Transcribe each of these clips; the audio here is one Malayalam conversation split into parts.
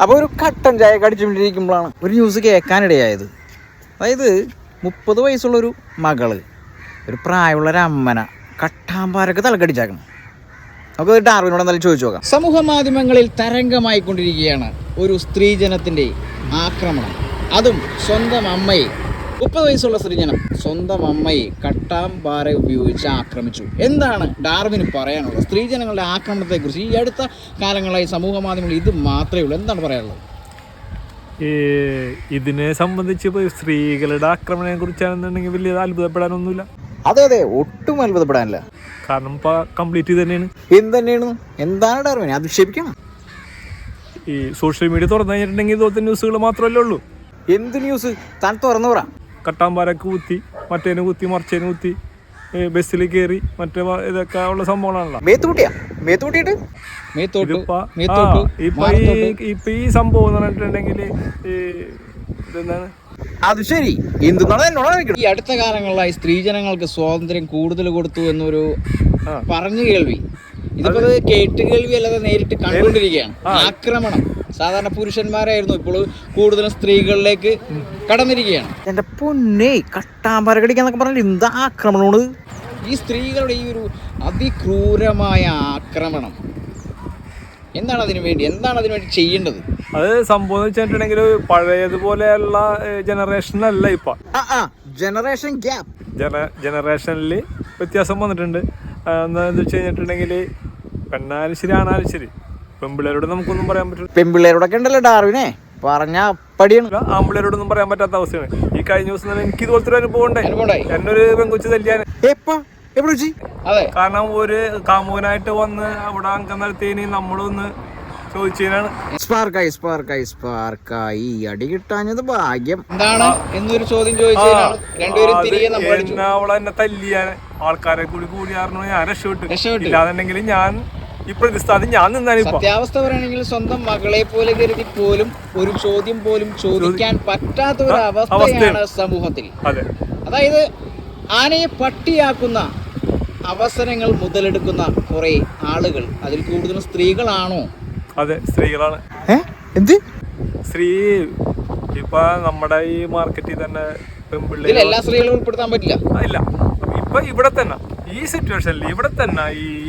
അപ്പോൾ ഒരു കട്ടൻ ചായ കടിച്ചുകൊണ്ടിരിക്കുമ്പോഴാണ് ഒരു ന്യൂസ് കേൾക്കാനിടയായത്. അതായത് 30 വയസ്സുള്ളൊരു മകള് ഒരു പ്രായമുള്ളൊരു അമ്മന കട്ടാമ്പാരൊക്കെ തലക്കടിച്ചാക്കണം. നമുക്ക് ഡാർവിനോട് എന്തായാലും ചോദിച്ചു നോക്കാം. സമൂഹ മാധ്യമങ്ങളിൽ തരംഗമായിക്കൊണ്ടിരിക്കുകയാണ് ഒരു സ്ത്രീജനത്തിൻ്റെ ആക്രമണം. അതും സ്വന്തം അമ്മയെ, 30 വയസ്സുള്ള സ്ത്രീജനം സ്വന്തം അമ്മയെ കട്ടാമ്പാര ഉപയോഗിച്ച് ആക്രമിച്ചു. എന്താണ് ഡാർവിന് പറയാനുള്ളത് സ്ത്രീജനങ്ങളുടെ ആക്രമണത്തെക്കുറിച്ച്? ഈ അടുത്ത കാലങ്ങളായി സമൂഹ മാധ്യമങ്ങളിൽ ഇത് മാത്രമേ ഉള്ളൂ. എന്താണ് പറയാനുള്ളത്? ഇതിനെ സംബന്ധിച്ച് സ്ത്രീകളുടെ ആക്രമണത്തെ കുറിച്ചാണെന്നുണ്ടെങ്കിൽ വലിയ അത്ഭുതപ്പെടാനൊന്നുമില്ല. അതെ അതെ, ഒട്ടും അത്ഭുതപ്പെടാനില്ല. കാരണം ഇപ്പൊ കംപ്ലീറ്റ് തന്നെയാണ്. എന്താണ് ഡാർവിനെ അധിക്ഷേപിക്കണം? ഈ സോഷ്യൽ മീഡിയ തുറന്നു കഴിഞ്ഞിട്ടുണ്ടെങ്കിൽ ഇതുപോലത്തെ ന്യൂസുകൾ മാത്രമല്ലേ ഉള്ളൂ. എന്ത് ന്യൂസ്? താൻ തുറന്നു പറ. കട്ടാമ്പാരക്ക് കുത്തി, മറ്റേന് കുത്തി, മറിച്ചേന് കുത്തി, ബസ്സിൽ കയറി, മറ്റേ ഇതൊക്കെ ഉള്ള സംഭവങ്ങളാണല്ലോ. ഇപ്പൊ ഈ സംഭവം എന്ന് പറഞ്ഞിട്ടുണ്ടെങ്കിൽ ഇതെന്താണ്, അത് ശരി, ഈ അടുത്ത കാലങ്ങളിലായി സ്ത്രീജനങ്ങൾക്ക് സ്വാതന്ത്ര്യം കൂടുതൽ കൊടുത്തു എന്നൊരു പറഞ്ഞു കേൾവി. ഇതിപ്പോ കേട്ട് കേൾവി അല്ലാതെ നേരിട്ട് കണ്ടുകൊണ്ടിരിക്കുകയാണ്. ആക്രമണം സാധാരണ പുരുഷന്മാരായിരുന്നു, ഇപ്പോൾ കൂടുതലും സ്ത്രീകളിലേക്ക് കടന്നിരിക്കുകയാണ്. എന്റെ പൊന്നേ, കട്ടാമ്പാര കടിക്കാന്നൊക്കെ പറഞ്ഞാൽ എന്താ ആക്രമണമാണ്? ഈ സ്ത്രീകളുടെ ഈ ഒരു അതിക്രൂരമായ ആക്രമണം എന്താണ് അതിനുവേണ്ടി ചെയ്യേണ്ടത്? അത് സംഭവം വെച്ചിട്ടുണ്ടെങ്കിൽ പഴയതുപോലെയുള്ള ജനറേഷനല്ല ഇപ്പൊ. ജനറേഷൻ ഗ്യാപ്പ്, ജനറേഷനിൽ വ്യത്യാസം വന്നിട്ടുണ്ട്. എന്താന്ന് വെച്ച് കഴിഞ്ഞിട്ടുണ്ടെങ്കിൽ പെണ്ണാലും ശരി ആണാലും ശരി പെൺപിള്ളേരോട് നമുക്കൊന്നും പറയാൻ പറ്റില്ല. പെൺപിള്ളേരോടൊക്കെ ഉണ്ടല്ലോ ഡാർവിനെ പറഞ്ഞ പടിയാണ്. ആൺപിള്ളേരോടൊന്നും പറയാൻ പറ്റാത്ത അവസ്ഥയാണ്. ഈ കഴിഞ്ഞ ദിവസം എനിക്ക് ഇതുപോലത്തെ ഒരു അനുഭവം ഉണ്ടായി. എന്നൊരു പെൺകൊച്ചു തല്ലിയാൻ. കാരണം ഒരു കാമുകനായിട്ട് വന്ന് അവിടെ അംഗം നടത്തിയതിന് നമ്മളൊന്ന് ചോദിച്ചതിനാണ്. സ്പാർക്കായി അടി കിട്ടാഞ്ഞത് ഭാഗ്യം. എന്താണ് എന്നൊരു ചോദ്യം ചോദിച്ചതിനാണ് അവളെ എന്നെ തല്ലിയാൻ ആൾക്കാരെ കൂടി കാരണം ഞാൻ രക്ഷപ്പെട്ടു. ഇല്ലാന്നുണ്ടെങ്കിൽ ഞാൻ ഈ പ്രതിസ്ഥാനത്ത് ഞാൻ നിന്നാണ്. സത്യാവസ്ഥ പറയുകയാണെങ്കിൽ സ്വന്തം മകളെ പോലെ കരുതി പോലും ഒരു ചോദ്യം പോലും ചോദിക്കാൻ പറ്റാത്ത ഒരു അവസ്ഥയാണ് സമൂഹത്തിൽ. അതായത് ആനയെ പട്ടിയാക്കുന്ന അവസരങ്ങൾ മുതലെടുക്കുന്ന കുറെ ആളുകൾ, അതിൽ കൂടുതലും സ്ത്രീകളാണോ? അതെ, സ്ത്രീകളാണ്. സ്ത്രീ ഇപ്പൊ നമ്മുടെ ഈ മാർക്കറ്റിൽ തന്നെ പെൺപിള്ളേർ എല്ലാ സ്ത്രീകളും ഉൾപ്പെടുത്താൻ പറ്റില്ല. ഇല്ല, ഇപ്പൊ ഇവിടെ തന്നെ ഈ സിറ്റുവേഷനിൽ ഇവിടെ തന്നെ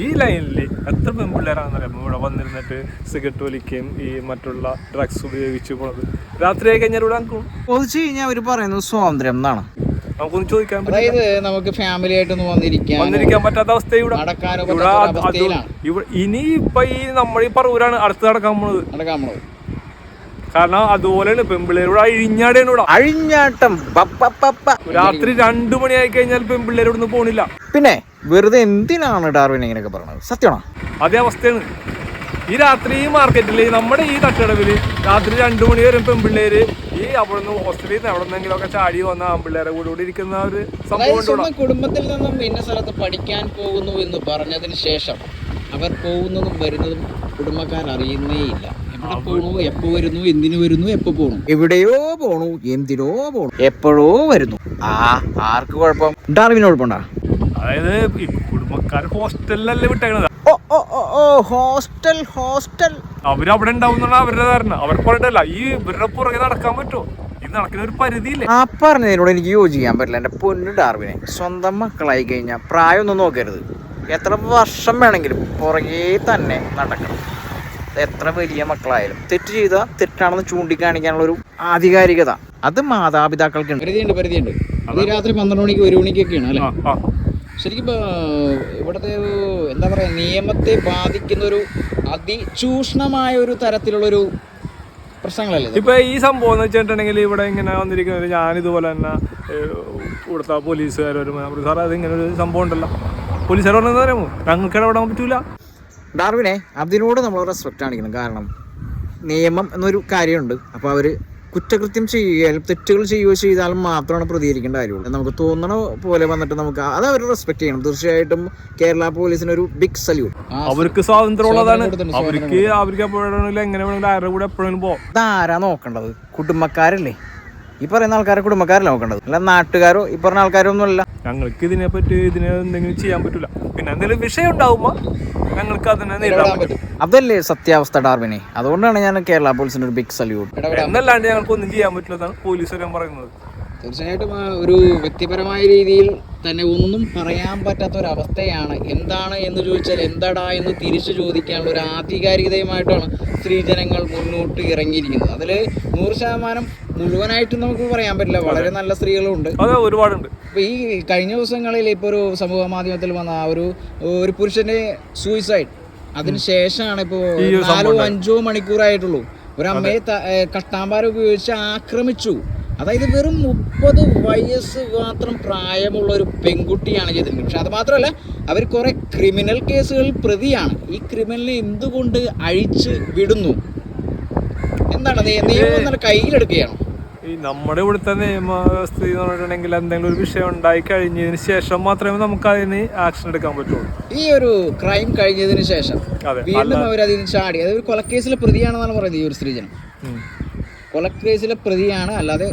ഈ ലൈനിൽ എത്ര പെൺപിള്ളേരാണെന്നറിയാം ഇവിടെ വന്നിരുന്നിട്ട് സിഗരറ്റ് വലിക്കുകയും ഈ മറ്റുള്ള ഡ്രഗ്സ് ഉപയോഗിച്ച് പോണത്. രാത്രിയായി കഴിഞ്ഞാൽ ഇവിടെ അവർ പറയുന്നത് സ്വാതന്ത്ര്യം എന്നാണ്. നമുക്കൊന്നും ചോദിക്കാൻ പറ്റില്ല. അതായത് നമുക്ക് ഫാമിലി ആയിട്ടൊന്നും വന്നിരിക്കാൻ പറ്റാത്ത അവസ്ഥ ഇവിടെ. ഇനി ഇപ്പൊ ഈ നമ്മൾ ഈ പറവൂരാണ് അടുത്ത് നടക്കാൻ പോണത്. കാരണം അതുപോലെയാണ് പെൺപിള്ളേരോട് അഴിഞ്ഞാട്ടം. രാത്രി 2 മണിയായി കഴിഞ്ഞാൽ പെൺപിള്ളേരോടൊന്നും പോണില്ല. പിന്നെ വെറുതെ എന്തിനാണ് ഡാർവിൻ ഇങ്ങനെയൊക്കെ പറഞ്ഞത്? സത്യമാണോ? അതേ അവസ്ഥയാണ്. ഈ രാത്രി ഈ മാർക്കറ്റിൽ നമ്മുടെ ഈ തട്ടടവിൽ രാത്രി 2 മണി വരെ പെൺപിള്ളേര് ഈ അവിടെ നിന്ന് ഹോസ്റ്റലിൽ നിന്ന് എവിടെ നിന്നെങ്കിലും ഒക്കെ ചാടി വന്ന ആൺപിള്ളേരെ കൂടെ ഇരിക്കുന്ന ഒരു സംഭവം. കുടുംബത്തിൽ നിന്നും ഇന്ന സ്ഥലത്ത് പഠിക്കാൻ പോകുന്നു എന്ന് പറഞ്ഞതിന് ശേഷം അവർ പോകുന്നതും വരുന്നതും കുടുംബക്കാർ അറിയുന്നേയില്ല. എവിടെ പോണു, എപ്പോ വരുന്നു, എന്തിനു വരുന്നു, എപ്പോ പോണു, എവിടെയോ പോണു, എന്തിനോ പോണു, എപ്പോഴോ വരുന്നു. ആർക്ക് കുഴപ്പം? ഡാർവിന് കുഴപ്പമുണ്ടാ? അതായത് ഈ കുടുംബക്കാർ ഹോസ്റ്റലിലല്ലേ വിട്ടേക്കണത്. ഹോസ്റ്റൽ അവരവിടെ ഉണ്ടാവുന്ന അവരുടെ ധാരണ. അവർക്ക് പറഞ്ഞിട്ടല്ല ഈ ഇവരുടെ പുറകെ നടക്കാൻ പറ്റുമോ? ഇത് നടക്കുന്ന ഒരു പരിധിയില്ലേ? ആ പറഞ്ഞതിനോട് എനിക്ക് യോജിക്കാൻ പറ്റില്ല. എന്റെ പൊന്നു ഡാർവിനെ, സ്വന്തം മക്കളായി കഴിഞ്ഞാൽ പ്രായമൊന്നും നോക്കരുത്. എത്ര വർഷം വേണമെങ്കിലും പുറകെ തന്നെ നടക്കണം. എത്ര വലിയ മക്കളായാലും തെറ്റ് ചെയ്താൽ തെറ്റാണെന്ന് ചൂണ്ടിക്കാണിക്കാനുള്ള ഒരു ആധികാരികത അത് മാതാപിതാക്കൾക്കുണ്ട്. പരിധിയുണ്ട്. അത് രാത്രി 12 മണിക്ക് 1 മണിക്കൊക്കെയാണ് അല്ലേ? ശരിക്കും ഇവിടുത്തെ എന്താ പറയുക, നിയമത്തെ ബാധിക്കുന്ന ഒരു അതിചൂഷണമായ ഒരു തരത്തിലുള്ളൊരു പ്രശ്നങ്ങളല്ലേ ഇപ്പൊ ഈ സംഭവം എന്ന് വെച്ചിട്ടുണ്ടെങ്കിൽ ഇവിടെ ഇങ്ങനെ വന്നിരിക്കുന്നത്. ഞാനിതുപോലെ തന്നെ ഇവിടുത്തെ പോലീസുകാർ വരുമ്പോൾ സാറേ അതിങ്ങനെ ഒരു സംഭവം ഉണ്ടല്ലോ, പോലീസുകാർ പറഞ്ഞത് അറിയാമോ, ഞങ്ങൾക്ക് ഇടപെടാൻ പറ്റൂല. ഡാർവിനെ, അതിനോട് നമ്മൾ റെസ്പെക്ട് കാണിക്കണം. കാരണം നിയമം എന്നൊരു കാര്യമുണ്ട്. അപ്പോൾ അവർ കുറ്റകൃത്യം ചെയ്യുകയാലും തെറ്റുകൾ ചെയ്യുകയോ ചെയ്താലും മാത്രമാണ് പ്രതികരിക്കേണ്ട കാര്യമുള്ളൂ. നമുക്ക് തോന്നണ പോലെ വന്നിട്ട് നമുക്ക് അത് അവർ റെസ്പെക്ട് ചെയ്യണം. തീർച്ചയായിട്ടും കേരള പോലീസിന് ഒരു ബിഗ് സല്യൂട്ട്. അവർക്ക് സ്വാതന്ത്ര്യമുള്ളതാണ്. അവർക്ക് എപ്പോഴാണെങ്കിലും എങ്ങനെ വേണമെങ്കിലും ആരുടെ കൂടെ എപ്പോഴെങ്കിലും പോകും. ഇതാരാ നോക്കേണ്ടത്? കുടുംബക്കാരല്ലേ? ഈ പറയുന്ന ആൾക്കാരെ കുടുംബക്കാരല്ല നോക്കേണ്ടത്, അല്ല നാട്ടുകാരോ ഈ പറഞ്ഞ ആൾക്കാരോ ഒന്നുമല്ല. ഞങ്ങൾക്ക് ഇതിനെ എന്തെങ്കിലും ചെയ്യാൻ പറ്റില്ല. പിന്നെ എന്തെങ്കിലും വിഷയം ഉണ്ടാവുമ്പോൾ ഞങ്ങൾക്ക് അതിനെ നേരിടാൻ പറ്റും. അതല്ലേ സത്യാവസ്ഥ ഡാർവിനെ. അതുകൊണ്ടാണ് ഞാൻ കേരള പോലീസിന്റെ ഒരു ബിഗ് സല്യൂട്ട്. എന്നല്ലാണ്ട് ഞങ്ങൾക്ക് ഒന്നും ചെയ്യാൻ പറ്റില്ലെന്നാണ് പോലീസുകാരും പറയുന്നത്. തീർച്ചയായിട്ടും ഒരു വ്യക്തിപരമായ രീതിയിൽ തന്നെ ഒന്നും പറയാൻ പറ്റാത്ത ഒരവസ്ഥയാണ്. എന്താണ് എന്ന് ചോദിച്ചാൽ എന്താടാ എന്ന് തിരിച്ചു ചോദിക്കാനുള്ള ഒരു ആധികാരികതയുമായിട്ടാണ് സ്ത്രീജനങ്ങൾ മുന്നോട്ട് ഇറങ്ങിയിരിക്കുന്നത്. അതിൽ 100% മുഴുവനായിട്ടും നമുക്ക് പറയാൻ പറ്റില്ല. വളരെ നല്ല സ്ത്രീകളും ഉണ്ട്, ഒരുപാടുണ്ട്. അപ്പോൾ ഈ കഴിഞ്ഞ ദിവസങ്ങളിൽ ഇപ്പോൾ ഒരു സമൂഹ മാധ്യമത്തിൽ വന്ന ഒരു പുരുഷന്റെ സൂയിസൈഡ്, അതിനുശേഷമാണ് ഇപ്പോൾ 4-5 മണിക്കൂറായിട്ടുള്ളൂ ഒരു അമ്മയെ കട്ടാമ്പാര ഉപയോഗിച്ച് ആക്രമിച്ചു. അതായത് വെറും 30 വയസ്സ് മാത്രം പ്രായമുള്ള ഒരു പെൺകുട്ടിയാണ് ചെയ്തിരിക്കുന്നത്. പക്ഷെ അത് മാത്രമല്ല, അവർ കുറേ ക്രിമിനൽ കേസുകളിൽ പ്രതിയാണ്. ഈ ക്രിമിനലിനെ എന്തുകൊണ്ട് അഴിച്ച് വിടുന്നു? എന്താണ് നിയമം കയ്യിലെടുക്കുകയാണോ? ഈ നമ്മുടെ ഇവിടുത്തെ നിയമവ്യവസ്ഥ എന്ന് പറഞ്ഞിട്ടുണ്ടെങ്കിൽ എന്തെങ്കിലും ഒരു വിഷയം ഉണ്ടായി കഴിഞ്ഞതിന് ശേഷം മാത്രമേ നമുക്ക് അതിന് ആക്ഷൻ എടുക്കാൻ പറ്റുള്ളൂ. ഈ ഒരു ക്രൈം കഴിഞ്ഞതിന് ശേഷം വീണ്ടും അവരതിന് ചാടി. അതൊരു കൊലക്കേസിലെ പ്രതിയാണെന്നാണ് പറയുന്നത്. ഈ ഒരു സ്ത്രീജനം കൊലക്കേസിലെ പ്രതിയാണ്, അല്ലാതെ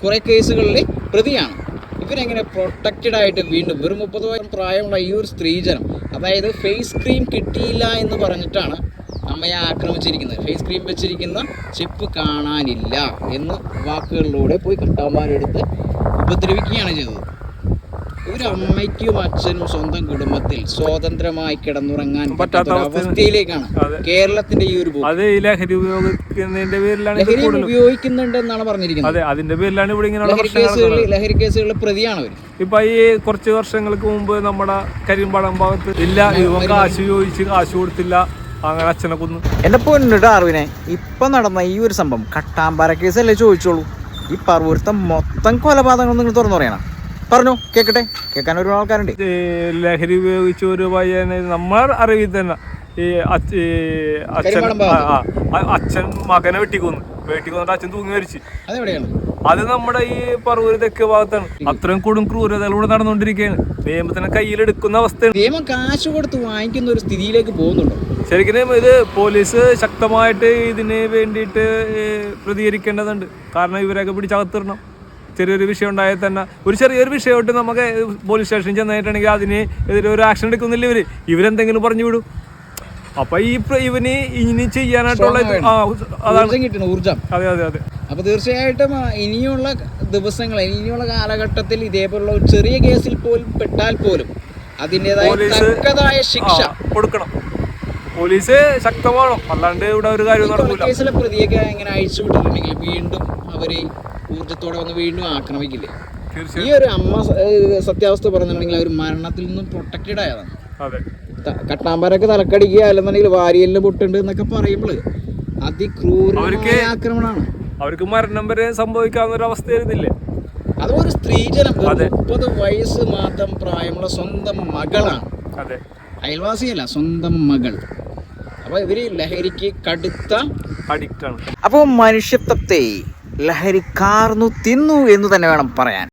കുറേ കേസുകളിൽ പ്രതിയാണ്. ഇവരെങ്ങനെ പ്രൊട്ടക്റ്റഡ് ആയിട്ട് വീണ്ടും വെറും 30 വയസ്സ് പ്രായമുള്ള ഈ ഒരു സ്ത്രീജനം, അതായത് ഫേസ് ക്രീം കിട്ടിയില്ല എന്ന് പറഞ്ഞിട്ടാണ് അമ്മയെ ആക്രമിച്ചിരിക്കുന്നത്. ഫേസ് ക്രീം വെച്ചിരിക്കുന്ന ചെപ്പ് കാണാനില്ല എന്ന് വാക്കുകളിലൂടെ പോയി കട്ടാമ്പാരെടുത്ത് ഉപദ്രവിക്കുകയാണ് ചെയ്തത്. ഒരു അമ്മയ്ക്കും അച്ഛനും സ്വന്തം കുടുംബത്തിൽ സ്വതന്ത്രമായി കിടന്നുറങ്ങാൻ പറ്റാത്ത അവസ്ഥയിലേക്കാണ് കേരളത്തിന്റെ ഈ ഒരു ലഹരി ഉപയോഗിക്കുന്നതിന്റെ പേരിലാണ്, ലഹരി ഉപയോഗിക്കുന്നുണ്ട് എന്നാണ് പറഞ്ഞിരിക്കുന്നത്. അതിന്റെ പേരിലാണ് ഇവിടെ ലഹരി കേസുകളിൽ പ്രതിയാണ് അവർ. ഇപ്പൊ ഈ കുറച്ച് വർഷങ്ങൾക്ക് മുമ്പ് നമ്മുടെ കരിമ്പാടം ഭാഗത്ത് ഇല്ല, ഇവൻ കാശ് ചോദിച്ച് കാശ് കൊടുത്തില്ല, അങ്ങനെ അച്ഛനെ കൊന്നു. എന്റെ പൊന്നു ഡാർവിനെ, ഇപ്പൊ നടന്ന ഈ ഒരു സംഭവം കട്ടാമ്പാറ കേസല്ലേ ചോദിച്ചോളൂ. ഈ പറവൂരത്തെ മൊത്തം കൊലപാതകങ്ങൾ നിങ്ങൾ തുറന്നു പറയണം. പറഞ്ഞു കേക്കട്ടെ, കേൾക്കാൻ ഒരു ആൾക്കാരുണ്ട്. ലഹരി ഉപയോഗിച്ച് ഒരു പയ്യനെ നമ്മുടെ അറിവിൽ തന്നെ ഈ അച്ഛൻ മകനെ വെട്ടിക്കൊന്നിട്ട് അച്ഛൻ തൂങ്ങി മരിച്ചു. അത് നമ്മുടെ ഈ പറവൂര് തെക്ക് ഭാഗത്താണ്. അത്രയും കൊടും ക്രൂരതകളൂടെ നടന്നുകൊണ്ടിരിക്കുകയാണ്. നിയമത്തിനെ കയ്യിലെടുക്കുന്ന അവസ്ഥയാണ്. നിയമം കാശ് കൊടുത്ത് വാങ്ങിക്കുന്ന ഒരു സ്ഥിതിയിലേക്ക് പോകുന്നുണ്ടോ? ശരിക്കും ഇത് പോലീസ് ശക്തമായിട്ട് ഇതിന് വേണ്ടിയിട്ട് പ്രതികരിക്കേണ്ടതുണ്ട്. കാരണം ഇവരൊക്കെ പിടിച്ചകത്തിടണം. ചെറിയൊരു വിഷയം ഉണ്ടായാൽ തന്നെ, ഒരു ചെറിയൊരു വിഷയമായിട്ട് നമുക്ക് പോലീസ് സ്റ്റേഷനിൽ ചെന്നിട്ടുണ്ടെങ്കിൽ അതിനെതിരെ ഒരു ആക്ഷൻ എടുക്കുന്നില്ല. ഇവരെന്തെങ്കിലും പറഞ്ഞു വിടും. അപ്പൊ ഇവന് ഇനി ചെയ്യാനായിട്ടുള്ള ഊർജം. അതെ അതെ അതെ. അപ്പൊ തീർച്ചയായിട്ടും ഇനിയുള്ള ദിവസങ്ങൾ, ഇനിയുള്ള കാലഘട്ടത്തിൽ ഇതേപോലുള്ള ഒരു ചെറിയ കേസിൽ പോലും പെട്ടാൽ പോലും അതിൻ്റെതായ ശിക്ഷ കൊടുക്കണം. പോലീസ് ശക്തമാണോ, അല്ലാണ്ട് ഇവിടെ ഒരു കാര്യം നടക്കില്ല. കേസിലെ പ്രതിയൊക്കെ ഇങ്ങനെ അഴിച്ചു വിട്ടിട്ടുണ്ടെങ്കിൽ വീണ്ടും അവര് ഊർജത്തോടെ വന്ന് വീണ്ടും ആക്രമിക്കില്ലേ? ഈ ഒരു അമ്മ സത്യാവസ്ഥ പറഞ്ഞിട്ടുണ്ടെങ്കിൽ അവർ മരണത്തിൽ നിന്നും പ്രൊട്ടക്റ്റഡ് ആയതാണ്. കട്ടാമ്പാരൊക്കെ തലക്കടിക്കുക, അല്ലെന്നുണ്ടെങ്കിൽ വാരിയലിന് പൊട്ടുണ്ട് എന്നൊക്കെ പറയുമ്പോൾ അതിക്രൂരമായ ആക്രമണമാണ്. അവർക്ക് മരണം വരെ സംഭവിക്കാവുന്ന ഒരു അവസ്ഥ വരുന്നില്ലേ? അതും ഒരു സ്ത്രീജനം 30 വയസ്സ് മാത്രം പ്രായമുള്ള സ്വന്തം മകളാണ്. അയൽവാസിയല്ല, സ്വന്തം മകൾ. അപ്പൊ ഇവര് ലഹരിക്ക് കടുത്ത അഡിക്റ്റ് ആണ്. അപ്പോൾ മനുഷ്യത്വത്തെ ലഹരി കാർന്നു തിന്നു എന്ന് തന്നെ വേണം പറയാൻ.